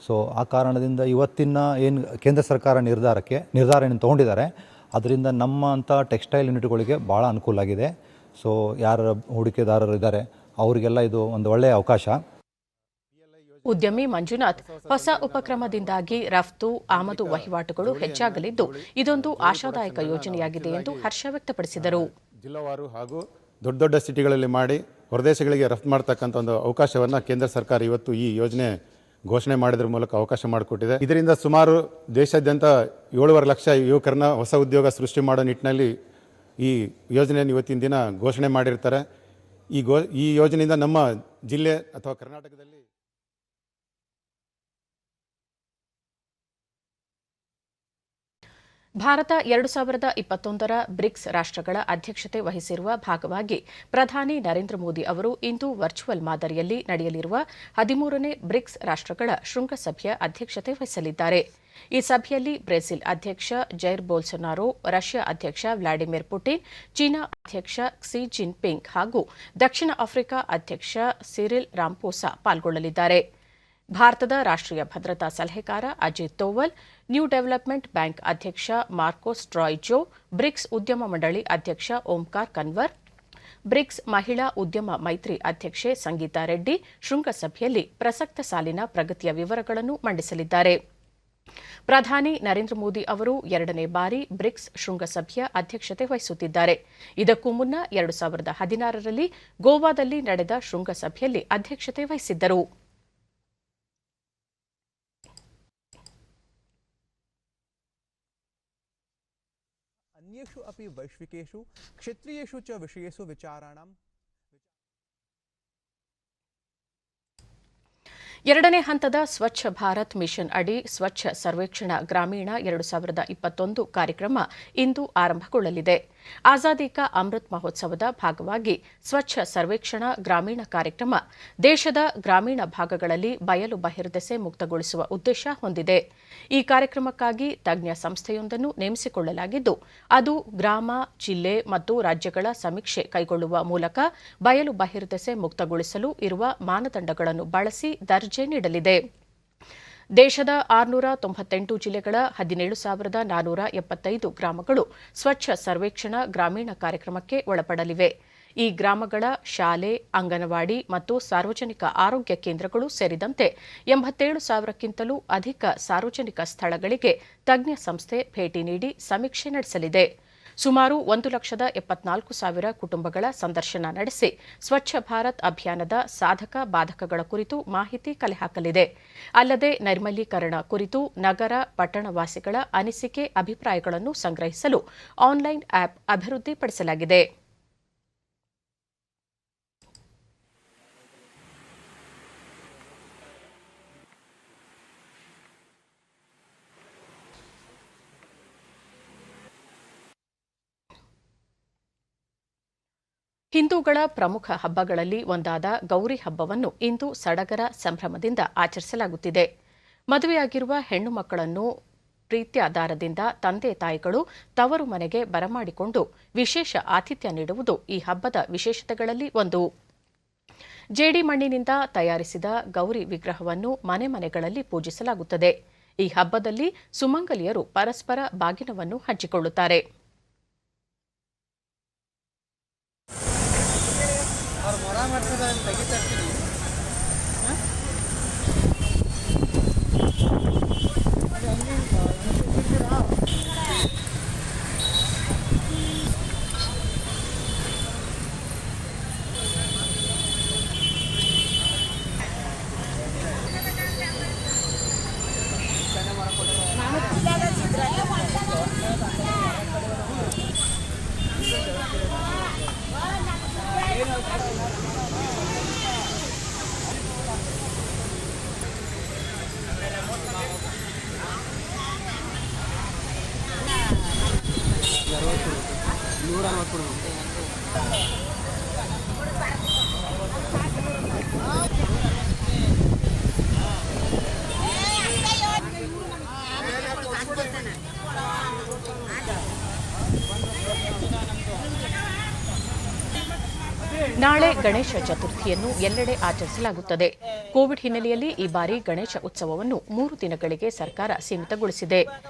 ಸೊ ಆ ಕಾರಣದಿಂದ ಇವತ್ತಿನ ಏನು ಕೇಂದ್ರ ಸರ್ಕಾರ ನಿರ್ಧಾರ ಏನು ತೊಗೊಂಡಿದ್ದಾರೆ ಅದರಿಂದ ನಮ್ಮಂಥ ಟೆಕ್ಸ್ಟೈಲ್ ಯೂನಿಟ್ಗಳಿಗೆ ಭಾಳ ಅನುಕೂಲ ಆಗಿದೆ. ಸೊ ಯಾರು ಹೂಡಿಕೆದಾರರು ಇದ್ದಾರೆ ಅವರಿಗೆಲ್ಲ ಇದು ಒಂದು ಒಳ್ಳೆಯ ಅವಕಾಶ. ಉದ್ಯಮಿ ಮಂಜುನಾಥ್, ಹೊಸ ಉಪಕ್ರಮದಿಂದಾಗಿ ರಫ್ತು ಆಮದು ವಹಿವಾಟುಗಳು ಹೆಚ್ಚಾಗಲಿದ್ದು ಇದೊಂದು ಆಶಾದಾಯಕ ಯೋಜನೆಯಾಗಿದೆ ಎಂದು ಹರ್ಷ ವ್ಯಕ್ತಪಡಿಸಿದರು. ಜಿಲ್ಲಾವಾರು ಹಾಗೂ ದೊಡ್ಡ ದೊಡ್ಡ ಸಿಟಿಗಳಲ್ಲಿ ಮಾಡಿ ಹೊರದೇಶಗಳಿಗೆ ರಫ್ತು ಮಾಡ್ತಕ್ಕಂಥ ಒಂದು ಅವಕಾಶವನ್ನು ಕೇಂದ್ರ ಸರ್ಕಾರ ಇವತ್ತು ಈ ಯೋಜನೆ ಘೋಷಣೆ ಮಾಡೋದ್ರ ಮೂಲಕ ಅವಕಾಶ ಮಾಡಿಕೊಟ್ಟಿದೆ. ಇದರಿಂದ ಸುಮಾರು ದೇಶಾದ್ಯಂತ 7.5 ಲಕ್ಷ ಯುವಕರನ್ನ ಹೊಸ ಉದ್ಯೋಗ ಸೃಷ್ಟಿ ಮಾಡೋ ನಿಟ್ಟಿನಲ್ಲಿ ಈ ಯೋಜನೆಯನ್ನು ಇವತ್ತಿನ ದಿನ ಘೋಷಣೆ ಮಾಡಿರ್ತಾರೆ. ಈ ಯೋಜನೆಯಿಂದ ನಮ್ಮ ಜಿಲ್ಲೆ ಅಥವಾ ಕರ್ನಾಟಕದಲ್ಲಿ ಭಾರತ 2021ರ ಬ್ರಿಕ್ಸ್ ರಾಷ್ಟ್ರಗಳ ಅಧ್ಯಕ್ಷತೆ ವಹಿಸಿರುವ ಭಾಗವಾಗಿ ಪ್ರಧಾನಿ ನರೇಂದ್ರ ಮೋದಿ ಅವರು ಇಂದು ವರ್ಚುವಲ್ ಮಾದರಿಯಲ್ಲಿ ನಡೆಯಲಿರುವ 13ನೇ ಬ್ರಿಕ್ಸ್ ರಾಷ್ಟ್ರಗಳ ಶೃಂಗಸಭೆಯ ಅಧ್ಯಕ್ಷತೆ ವಹಿಸಲಿದ್ದಾರೆ. ಈ ಸಭೆಯಲ್ಲಿ ಬ್ರೆಜಿಲ್ ಅಧ್ಯಕ್ಷ ಜೈರ್ ಬೋಲ್ಸೊನಾರೋ, ರಷ್ಯಾ ಅಧ್ಯಕ್ಷ ವ್ಲಾಡಿಮಿರ್ ಪುಟಿನ್, ಚೀನಾ ಅಧ್ಯಕ್ಷ ಕ್ಸಿ ಜಿನ್ಪಿಂಗ್ ಹಾಗೂ ದಕ್ಷಿಣ ಆಫ್ರಿಕಾ ಅಧ್ಯಕ್ಷ ಸಿರಿಲ್ ರಾಂಪೋಸಾ ಪಾಲ್ಗೊಳ್ಳಲಿದ್ದಾರೆ. ಭಾರತದ ರಾಷ್ಟ್ರೀಯ ಭದ್ರತಾ ಸಲಹೆಗಾರ Ajit Doval, new development bank ಅಧ್ಯಕ್ಷ ಮಾರ್ಕೋಸ್ ಟ್ರಾಯ್ಜೋ, ಬ್ರಿಕ್ಸ್ ಉದ್ಯಮ ಮಂಡಳಿ ಅಧ್ಯಕ್ಷ ಓಂಕಾರ್ ಕನ್ವರ್, ಬ್ರಿಕ್ಸ್ ಮಹಿಳಾ ಉದ್ಯಮ ಮೈತ್ರಿ ಅಧ್ಯಕ್ಷೆ ಸಂಗೀತಾ ರೆಡ್ಡಿ ಶೃಂಗಸಭೆಯಲ್ಲಿ ಪ್ರಸಕ್ತ ಸಾಲಿನ ಪ್ರಗತಿಯ ವಿವರಗಳನ್ನು ಮಂಡಿಸಲಿದ್ದಾರೆ. ಪ್ರಧಾನಿ ನರೇಂದ್ರ ಮೋದಿ ಅವರು 2ನೇ ಬಾರಿ ಬ್ರಿಕ್ಸ್ ಶೃಂಗಸಭೆಯ ಅಧ್ಯಕ್ಷತೆ ವಹಿಸುತ್ತಿದ್ದಾರೆ. ಇದಕ್ಕೂ ಮುನ್ನ 2016ರಲ್ಲಿ ಗೋವಾದಲ್ಲಿ ನಡೆದ ಶೃಂಗಸಭೆಯಲ್ಲಿ ಅಧ್ಯಕ್ಷತೆ ವಹಿಸಿದ್ದರು. अन्येषु अपि वैश्विकेषु क्षेत्रीयेषु च विषयेषु विचाराणां 2ನೇ ಹಂತದ ಸ್ವಚ್ಛ ಭಾರತ್ ಮಿಷನ್ ಅಡಿ ಸ್ವಚ್ಛ ಸರ್ವೇಕ್ಷಣ ಗ್ರಾಮೀಣ 2021 ಕಾರ್ಯಕ್ರಮ ಇಂದು ಆರಂಭಗೊಳ್ಳಲಿದೆ. ಆಜಾದಿ ಕಾ ಅಮೃತ್ ಮಹೋತ್ಸವದ ಭಾಗವಾಗಿ ಸ್ವಚ್ಛ ಸರ್ವೇಕ್ಷಣ ಗ್ರಾಮೀಣ ಕಾರ್ಯಕ್ರಮ ದೇಶದ ಗ್ರಾಮೀಣ ಭಾಗಗಳಲ್ಲಿ ಬಯಲು ಬಹಿರ್ದೆಸೆ ಮುಕ್ತಗೊಳಿಸುವ ಉದ್ದೇಶ ಹೊಂದಿದೆ. ಈ ಕಾರ್ಯಕ್ರಮಕ್ಕಾಗಿ ತಜ್ಞ ಸಂಸ್ಥೆಯೊಂದನ್ನು ನೇಮಿಸಿಕೊಳ್ಳಲಾಗಿದ್ದು ಅದು ಗ್ರಾಮ, ಜಿಲ್ಲೆ ಮತ್ತು ರಾಜ್ಯಗಳ ಸಮೀಕ್ಷೆ ಕೈಗೊಳ್ಳುವ ಮೂಲಕ ಬಯಲು ಬಹಿರ್ದೆಸೆ ಮುಕ್ತಗೊಳಿಸಲು ಇರುವ ಮಾನದಂಡಗಳನ್ನು ಬಳಸಿ ದರ್ಜೆ ನೀಡಲಿದೆ. ದೇಶದ 698 ಜಿಲ್ಲೆಗಳ 17,475 ಗ್ರಾಮಗಳು ಸ್ವಚ್ಛ ಸರ್ವೇಕ್ಷಣ ಗ್ರಾಮೀಣ ಕಾರ್ಯಕ್ರಮಕ್ಕೆ ಒಳಪಡಲಿವೆ. ಈ ಗ್ರಾಮಗಳ ಶಾಲೆ, ಅಂಗನವಾಡಿ ಮತ್ತು ಸಾರ್ವಜನಿಕ ಆರೋಗ್ಯ ಕೇಂದ್ರಗಳು ಸೇರಿದಂತೆ 87,000ಕ್ಕಿಂತಲೂ ಅಧಿಕ ಸಾರ್ವಜನಿಕ ಸ್ಥಳಗಳಿಗೆ ತಜ್ಞ ಸಂಸ್ಥೆ ಭೇಟಿ ನೀಡಿ ಸಮೀಕ್ಷೆ ನಡೆಸಲಿದೆ. ಸುಮಾರು 1,74,000 ಕುಟುಂಬಗಳ ಸಂದರ್ಶನ ನಡೆಸಿ ಸ್ವಚ್ಛ ಭಾರತ್ ಅಭಿಯಾನದ ಸಾಧಕ ಬಾಧಕಗಳ ಕುರಿತು ಮಾಹಿತಿ ಕಲೆ ಹಾಕಲಿದೆ. ಅಲ್ಲದೆ ನೈರ್ಮಲೀಕರಣ ಕುರಿತು ನಗರ, ಪಟ್ಟಣವಾಸಿಗಳ ಅನಿಸಿಕೆ, ಅಭಿಪ್ರಾಯಗಳನ್ನು ಸಂಗ್ರಹಿಸಲು ಆನ್ಲೈನ್ ಆಪ್ ಅಭಿವೃದ್ಧಿಪಡಿಸಲಾಗಿದೆ. ಹಿಂದೂಗಳ ಪ್ರಮುಖ ಹಬ್ಬಗಳಲ್ಲಿ ಒಂದಾದ ಗೌರಿ ಹಬ್ಬವನ್ನು ಇಂದು ಸಡಗರ ಸಂಭ್ರಮದಿಂದ ಆಚರಿಸಲಾಗುತ್ತಿದೆ. ಮದುವೆಯಾಗಿರುವ ಹೆಣ್ಣು ಮಕ್ಕಳನ್ನು ಪ್ರೀತ್ಯಾಧಾರದಿಂದ ತಂದೆ ತಾಯಿಗಳು ತವರು ಮನೆಗೆ ಬರಮಾಡಿಕೊಂಡು ವಿಶೇಷ ಆತಿಥ್ಯ ನೀಡುವುದು ಈ ಹಬ್ಬದ ವಿಶೇಷತೆಗಳಲ್ಲಿ ಒಂದು. ಜೇಡಿ ಮಣ್ಣಿನಿಂದ ತಯಾರಿಸಿದ ಗೌರಿ ವಿಗ್ರಹವನ್ನು ಮನೆ ಮನೆಗಳಲ್ಲಿ ಪೂಜಿಸಲಾಗುತ್ತದೆ. ಈ ಹಬ್ಬದಲ್ಲಿ ಸುಮಂಗಲಿಯರು ಪರಸ್ಪರ ಬಾಗಿನವನ್ನು ಹಂಚಿಕೊಳ್ಳುತ್ತಾರೆ. ನಾಳೆ ಗಣೇಶ ಚತುರ್ಥಿಯನ್ನು ಎಲ್ಲೆಡೆ ಆಚರಿಸಲಾಗುತ್ತದೆ. ಕೋವಿಡ್ ಹಿನ್ನೆಲೆಯಲ್ಲಿ ಈ ಬಾರಿ ಗಣೇಶ ಉತ್ಸವವನ್ನು 3 ದಿನಗಳಿಗೆ ಸರ್ಕಾರ ಸೀಮಿತಗೊಳಿಸಿದೆ.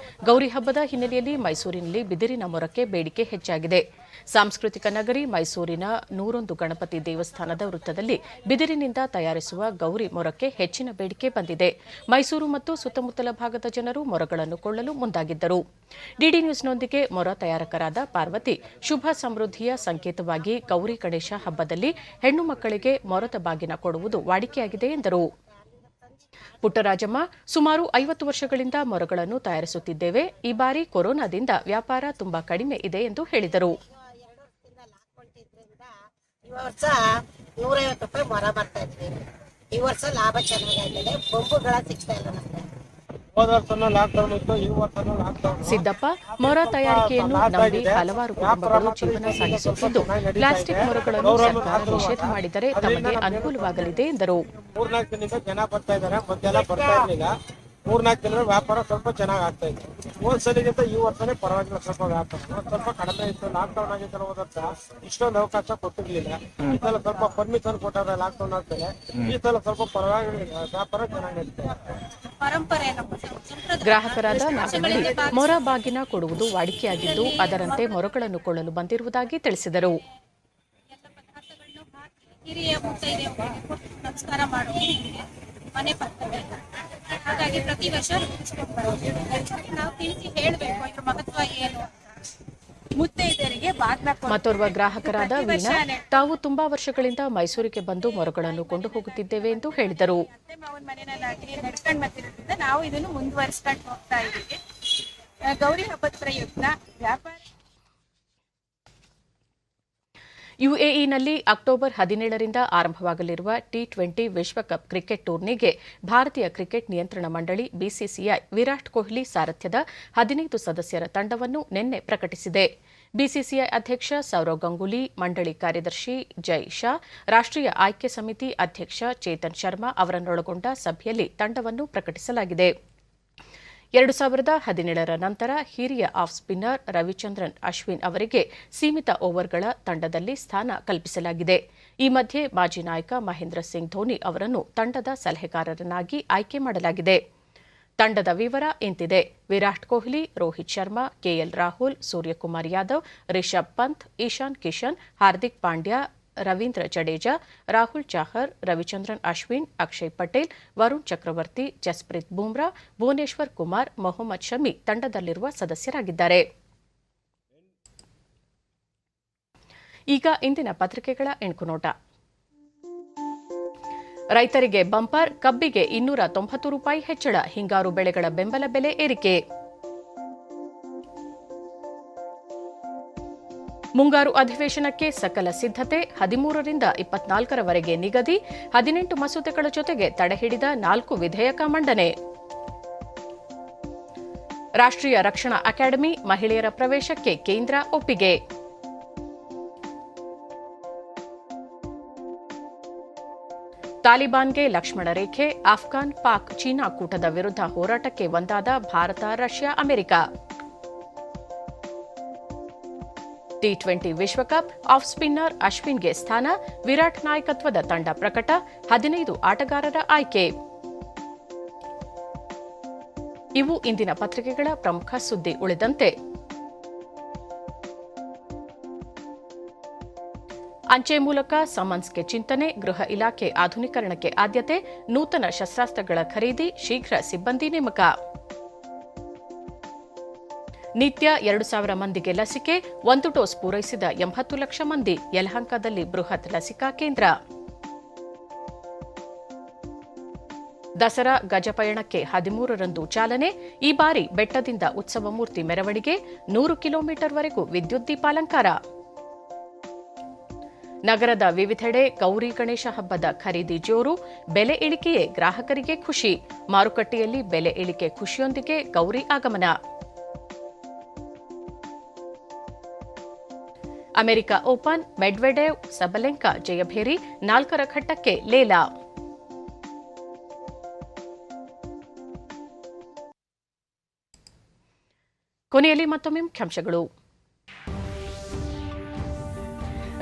ಗೌರಿ ಹಬ್ಬದ ಹಿನ್ನೆಲೆಯಲ್ಲಿ ಮೈಸೂರಿನಲ್ಲಿ ಬಿದಿರಿನ ಮೊರಕ್ಕೆ ಬೇಡಿಕೆ ಹೆಚ್ಚಾಗಿದೆ. ಸಾಂಸ್ಕೃತಿಕ ನಗರಿ ಮೈಸೂರಿನ 101 ಗಣಪತಿ ದೇವಸ್ಥಾನದ ವೃತ್ತದಲ್ಲಿ ಬಿದಿರಿನಿಂದ ತಯಾರಿಸುವ ಗೌರಿ ಮೊರಕ್ಕೆ ಹೆಚ್ಚಿನ ಬೇಡಿಕೆ ಬಂದಿದೆ. ಮೈಸೂರು ಮತ್ತು ಸುತ್ತಮುತ್ತಲ ಭಾಗದ ಜನರು ಮೊರಗಳನ್ನು ಕೊಳ್ಳಲು ಮುಂದಾಗಿದ್ದರು. ಡಿಡಿ ನ್ಯೂಸ್ನೊಂದಿಗೆ ಮೊರ ತಯಾರಕರಾದ ಪಾರ್ವತಿ, ಶುಭ ಸಮೃದ್ಧಿಯ ಸಂಕೇತವಾಗಿ ಗೌರಿ ಗಣೇಶ ಹಬ್ಬದಲ್ಲಿ ಹೆಣ್ಣು ಮಕ್ಕಳಿಗೆ ಮೊರದ ಬಾಗಿನ ಕೊಡುವುದು ವಾಡಿಕೆಯಾಗಿದೆ ಎಂದರು. ಪುಟ್ಟರಾಜಮ್ಮ, ಸುಮಾರು 50 ವರ್ಷಗಳಿಂದ ಮೊರಗಳನ್ನು ತಯಾರಿಸುತ್ತಿದ್ದೇವೆ. ಈ ಬಾರಿ ಕೊರೋನಾದಿಂದ ವ್ಯಾಪಾರ ತುಂಬಾ ಕಡಿಮೆ ಇದೆ ಎಂದು ಹೇಳಿದರು. ಈ ವರ್ಷ 150 ರೂಪಾಯಿ ಮೊರ ಬರ್ತಾ ಇದ್ವಿ. ಈ ವರ್ಷ ಲಾಭ ಚೆನ್ನಾಗಿದೆ. ಬೊಂಬುಗಳ ಸಿಗ್ತಾ ಇಲ್ಲ ನಮ್ಗೆ. ಸಿದ್ದಪ್ಪ, ಮೊರ ತಯಾರಿಕೆಯನ್ನು ನಂಬಿ ಹಲವಾರು ಕುಟುಂಬಗಳು ಜೀವನ ಸಾಗಿಸುತ್ತಿದ್ದು, ಪ್ಲಾಸ್ಟಿಕ್ ಮೊರಗಳನ್ನು ಸರ್ಕಾರ ನಿಷೇಧ ಮಾಡಿದರೆ ತಮಗೆ ಅನುಕೂಲವಾಗಲಿದೆ ಎಂದರು. 3-4 ದಿನದಿಂದ ಜನ ಬರ್ತಾ ಇದ್ದಾರೆ. ಮೊದಲೆಲ್ಲ ಬರ್ತಾ ಇರಲಿಲ್ಲ. 3-4 ದಿನದ ವ್ಯಾಪಾರ ಸ್ವಲ್ಪ ಚೆನ್ನಾಗಿ ಆಗ್ತಾ ಇತ್ತು. ಹೋದ್ಸಲಿಗಿಂತ ಈ ವರ್ಷನೇ ಪರವಾಗಿಲ್ಲ, ಸ್ವಲ್ಪ ವ್ಯಾಪಾರ ಸ್ವಲ್ಪ ಕಡಿಮೆ ಇತ್ತು. ಲಾಕ್ಡೌನ್ ಆಗಿದ್ದರೆ ಹೋದತ್ತ ಇಷ್ಟೊಂದು ಅವಕಾಶ ಕೊಟ್ಟಿರ್ಲಿಲ್ಲ. ಈ ಸಲ ಸ್ವಲ್ಪ ಪರ್ಮಿಷನ್ ಕೊಟ್ಟಾರೆ ಲಾಕ್ಡೌನ್ ಆಗ್ತದೆ. ಈ ಸಲ ಸ್ವಲ್ಪ ಪರವಾಗಿ ವ್ಯಾಪಾರ ಚೆನ್ನಾಗಿರುತ್ತೆ. ಗ್ರಾಹಕರಾದ ನಾಗಮಣಿ, ಮೊರ ಬಾಗಿನ ಕೊಡುವುದು ವಾಡಿಕೆಯಾಗಿದ್ದು ಅದರಂತೆ ಮೊರಗಳನ್ನು ಕೊಳ್ಳಲು ಬಂದಿರುವುದಾಗಿ ತಿಳಿಸಿದರು. ಹಿರಿಯ ನಮಸ್ಕಾರ ಮಾಡುವುದು ಮನೆ ಬರ್ತವೆ. ಹಾಗಾಗಿ ಪ್ರತಿ ವರ್ಷ ನಾವು ತಿಳಿಸಿ ಹೇಳಬೇಕು ಇದ್ರ ಮಹತ್ವ ಏನು. ಮತ್ತೋರ್ವ ಗ್ರಾಹಕರಾದ ವೀಣಾ, ತಾವು ತುಂಬಾ ವರ್ಷಗಳಿಂದ ಮೈಸೂರಿಗೆ ಬಂದು ಮೊರಗಳನ್ನು ಕೊಂಡು ಹೋಗುತ್ತಿದ್ದೇವೆ ಎಂದು ಹೇಳಿದರು. ನಡ್ಕೊಂಡು ಬರ್ತಿರೋದ್ರಿಂದ ನಾವು ಇದನ್ನು ಮುಂದುವರಿಸ್ಕೊಂಡು ಹೋಗ್ತಾ ಇದ್ದೀವಿ. ಗೌರಿ ಹಬ್ಬದ ಪ್ರಯುಕ್ತ ವ್ಯಾಪಾರ ಯುಎಇನಲ್ಲಿ ಅಕ್ಟೋಬರ್ 17ರಿಂದ ಆರಂಭವಾಗಲಿರುವ ಟಿ20 ವಿಶ್ವಕಪ್ ಕ್ರಿಕೆಟ್ ಟೂರ್ನಿಗೆ ಭಾರತೀಯ ಕ್ರಿಕೆಟ್ ನಿಯಂತ್ರಣ ಮಂಡಳಿ ಬಿಸಿಸಿಐ ವಿರಾಟ್ ಕೊಹ್ಲಿ ಸಾರಥ್ಯದ 15 ಸದಸ್ಯರ ತಂಡವನ್ನು ನಿನ್ನೆ ಪ್ರಕಟಿಸಿದೆ. ಬಿಸಿಸಿಐ ಅಧ್ಯಕ್ಷ ಸೌರವ್ ಗಂಗೂಲಿ, ಮಂಡಳಿ ಕಾರ್ಯದರ್ಶಿ ಜೈ ಶಾ, ರಾಷ್ಟ್ರೀಯ ಆಯ್ಕೆ ಸಮಿತಿ ಅಧ್ಯಕ್ಷ ಚೇತನ್ ಶರ್ಮಾ ಅವರನ್ನೊಳಗೊಂಡ ಸಭೆಯಲ್ಲಿ ತಂಡವನ್ನು ಪ್ರಕಟಿಸಲಾಗಿದೆ. 2017ರ ನಂತರ ಹಿರಿಯ ಆಫ್ ಸ್ಪಿನ್ನರ್ ರವಿಚಂದ್ರನ್ ಅಶ್ವಿನ್ ಅವರಿಗೆ ಸೀಮಿತ ಓವರ್ಗಳ ತಂಡದಲ್ಲಿ ಸ್ಥಾನ ಕಲ್ಪಿಸಲಾಗಿದೆ. ಈ ಮಧ್ಯೆ ಮಾಜಿ ನಾಯಕ ಮಹೇಂದ್ರ ಸಿಂಗ್ ಧೋನಿ ಅವರನ್ನು ತಂಡದ ಸಲಹೆಗಾರರನ್ನಾಗಿ ಆಯ್ಕೆ ಮಾಡಲಾಗಿದೆ. ತಂಡದ ವಿವರ ಇಂತಿದೆ. ವಿರಾಟ್ ಕೊಹ್ಲಿ, ರೋಹಿತ್ ಶರ್ಮಾ, ಕೆಎಲ್ ರಾಹುಲ್, ಸೂರ್ಯಕುಮಾರ್ ಯಾದವ್, ರಿಷಬ್ ಪಂತ್, ಈಶಾನ್ ಕಿಶನ್, ಹಾರ್ದಿಕ್ ಪಾಂಡ್ಯ, ರವೀಂದ್ರ ಜಡೇಜಾ, ರಾಹುಲ್ ಚಾಹರ್, ರವಿಚಂದ್ರನ್ ಅಶ್ವಿನ್, ಅಕ್ಷಯ್ ಪಟೇಲ್, ವರುಣ್ ಚಕ್ರವರ್ತಿ, ಜಸ್ಪ್ರೀತ್ ಬುಮ್ರಾ, ಭುವನೇಶ್ವರ್ ಕುಮಾರ್, ಮೊಹಮ್ಮದ್ ಶಮಿ ತಂಡದಲ್ಲಿರುವ ಸದಸ್ಯರಾಗಿದ್ದಾರೆ. ಈಗ ಇಂದಿನ ಪತ್ರಿಕೆಗಳ ಎಣ್ಕುನೋಟ. ರೈತರಿಗೆ ಬಂಪರ್, ಕಬ್ಬಿಗೆ 290 ರೂಪಾಯಿ ಹೆಚ್ಚಳ, ಹಿಂಗಾರು ಬೆಳೆಗಳ ಬೆಂಬಲ ಬೆಲೆ ಏರಿಕೆ. ಮುಂಗಾರು ಅಧಿವೇಶನಕ್ಕೆ ಸಕಲ ಸಿದ್ಧತೆ, 13ರಿಂದ 24ರವರೆಗೆ ನಿಗದಿ, 18 ಮಸೂದೆಗಳ ಜೊತೆಗೆ ತಡೆಹಿಡಿದ 4 ವಿಧೇಯಕ ಮಂಡನೆ. ರಾಷ್ಟ್ರೀಯ ರಕ್ಷಣಾ ಅಕಾಡೆಮಿ ಮಹಿಳೆಯರ ಪ್ರವೇಶಕ್ಕೆ ಕೇಂದ್ರ ಒಪ್ಪಿಗೆ. ತಾಲಿಬಾನ್ಗೆ ಲಕ್ಷ್ಮಣ ರೇಖೆ, ಅಫ್ಘಾನ್, ಪಾಕ್, ಚೀನಾ ಕೂಟದ ವಿರುದ್ಧ ಹೋರಾಟಕ್ಕೆ ಒಂದಾದ ಭಾರತ, ರಷ್ಯಾ, ಅಮೆರಿಕ. ಟಿ20 ವಿಶ್ವಕಪ್ ಆಫ್ ಸ್ಪಿನ್ನರ್ ಅಶ್ವಿನ್ಗೆ ಸ್ಥಾನ, ವಿರಾಟ್ ನಾಯಕತ್ವದ ತಂಡ ಪ್ರಕಟ, 15 ಆಟಗಾರರ ಆಯ್ಕೆ. ಇವು ಇಂದಿನ ಪತ್ರಿಕೆಗಳ ಪ್ರಮುಖ ಸುದ್ದಿ. ಉಳಿದಂತೆ ಅಂಚೆ ಮೂಲಕ ಸಮನ್ಸ್ಗೆ ಚಿಂತನೆ, ಗೃಹ ಇಲಾಖೆ ಆಧುನೀಕರಣಕ್ಕೆ ಆದ್ಯತೆ, ನೂತನ ಶಸ್ತ್ರಾಸ್ತ್ರಗಳ ಖರೀದಿ, ಶೀಘ್ರ ಸಿಬ್ಬಂದಿ ನೇಮಕ. ನಿತ್ಯ 2,000 ಮಂದಿಗೆ ಲಸಿಕೆ, 1 ಡೋಸ್ ಪೂರೈಸಿದ 80 ಲಕ್ಷ ಮಂದಿ, ಯಲಹಂಕದಲ್ಲಿ ಬೃಹತ್ ಲಸಿಕಾ ಕೇಂದ್ರ. ದಸರಾ ಗಜಪಯಣಕ್ಕೆ 13ರಂದು ಚಾಲನೆ, ಈ ಬಾರಿ ಬೆಟ್ಟದಿಂದ ಉತ್ಸವ ಮೂರ್ತಿ ಮೆರವಣಿಗೆ, 100 ಕಿಲೋಮೀಟರ್ವರೆಗೂ ವಿದ್ಯುತ್ ದೀಪಾಲಂಕಾರ. ನಗರದ ವಿವಿಧೆಡೆ ಗೌರಿ ಗಣೇಶ ಹಬ್ಬದ ಖರೀದಿ ಜೋರು, ಬೆಲೆ ಇಳಿಕೆಯೇ ಗ್ರಾಹಕರಿಗೆ ಖುಷಿ, ಮಾರುಕಟ್ಟೆಯಲ್ಲಿ ಬೆಲೆ ಇಳಿಕೆ ಖುಷಿಯೊಂದಿಗೆ ಗೌರಿ ಆಗಮನ. ಅಮೆರಿಕ ಓಪನ್, ಮೆಡ್ವೆಡೇವ್, ಸಬಲೆಂಕಾ ಜಯಭೇರಿ, 4ರ ಘಟ್ಟಕ್ಕೆ ಲೇಲ. ಕೊನೆಯಲ್ಲಿ ಮತ್ತೊಮ್ಮೆ ಮುಖ್ಯಾಂಶಗಳು.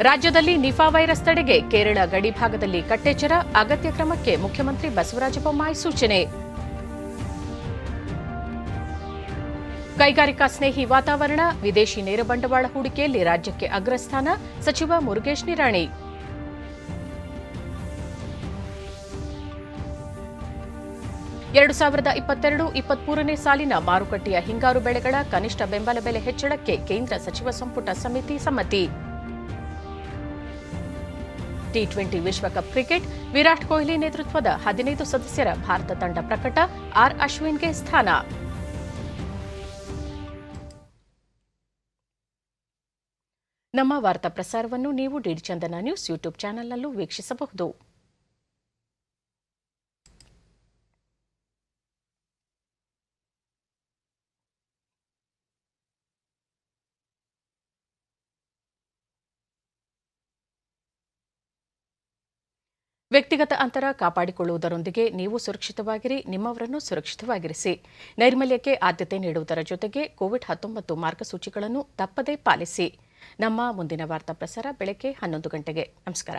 ರಾಜ್ಯದಲ್ಲಿ ನಿಫಾ ವೈರಸ್ ತಡೆಗೆ ಕೇರಳ ಗಡಿ ಭಾಗದಲ್ಲಿ ಕಟ್ಟೆಚ್ಚರ, ಅಗತ್ಯ ಕ್ರಮಕ್ಕೆ ಮುಖ್ಯಮಂತ್ರಿ ಬಸವರಾಜ ಬೊಮ್ಮಾಯಿ ಸೂಚನೆ. ಕೈಗಾರಿಕಾ ಸ್ನೇಹಿ ವಾತಾವರಣ, ವಿದೇಶಿ ನೇರ ಬಂಡವಾಳ ಹೂಡಿಕೆಯಲ್ಲಿ ರಾಜ್ಯಕ್ಕೆ ಅಗ್ರಸ್ಥಾನ, ಸಚಿವ ಮುರುಗೇಶ್ ನಿರಾಣಿ. ಎರಡು 2022-23ನೇ ಸಾಲಿನ ಮಾರುಕಟ್ಟೆಯ ಹಿಂಗಾರು ಬೆಳೆಗಳ ಕನಿಷ್ಠ ಬೆಂಬಲ ಬೆಲೆ ಹೆಚ್ಚಳಕ್ಕೆ ಕೇಂದ್ರ ಸಚಿವ ಸಂಪುಟ ಸಮಿತಿ ಸಮ್ಮತಿ. ಟಿ20 ವಿಶ್ವಕಪ್ ಕ್ರಿಕೆಟ್, ವಿರಾಟ್ ಕೊಹ್ಲಿ ನೇತೃತ್ವದ 15 ಸದಸ್ಯರ ಭಾರತ ತಂಡ ಪ್ರಕಟ, ಆರ್ ಅಶ್ವಿನ್ಗೆ ಸ್ಥಾನ. ನಮ್ಮ ವಾರ್ತಾ ಪ್ರಸಾರವನ್ನು ನೀವು ಡಿಡಿ ಚಂದನ ನ್ಯೂಸ್ ಯೂಟ್ಯೂಬ್ ಚಾನೆಲ್ನಲ್ಲೂ ವೀಕ್ಷಿಸಬಹುದು. ವ್ಯಕ್ತಿಗತ ಅಂತರ ಕಾಪಾಡಿಕೊಳ್ಳುವುದರೊಂದಿಗೆ ನೀವು ಸುರಕ್ಷಿತವಾಗಿರಿ, ನಿಮ್ಮವರನ್ನು ಸುರಕ್ಷಿತವಾಗಿರಿಸಿ. ನೈರ್ಮಲ್ಯಕ್ಕೆ ಆದ್ಯತೆ ನೀಡುವುದರ ಜೊತೆಗೆ ಕೋವಿಡ್-19 ಮಾರ್ಗಸೂಚಿಗಳನ್ನು ತಪ್ಪದೇ ಪಾಲಿಸಿ. ನಮ್ಮ ಮುಂದಿನ ವಾರ್ತಾ ಪ್ರಸಾರ ಬೆಳಗ್ಗೆ 11 ಗಂಟೆಗೆ. ನಮಸ್ಕಾರ.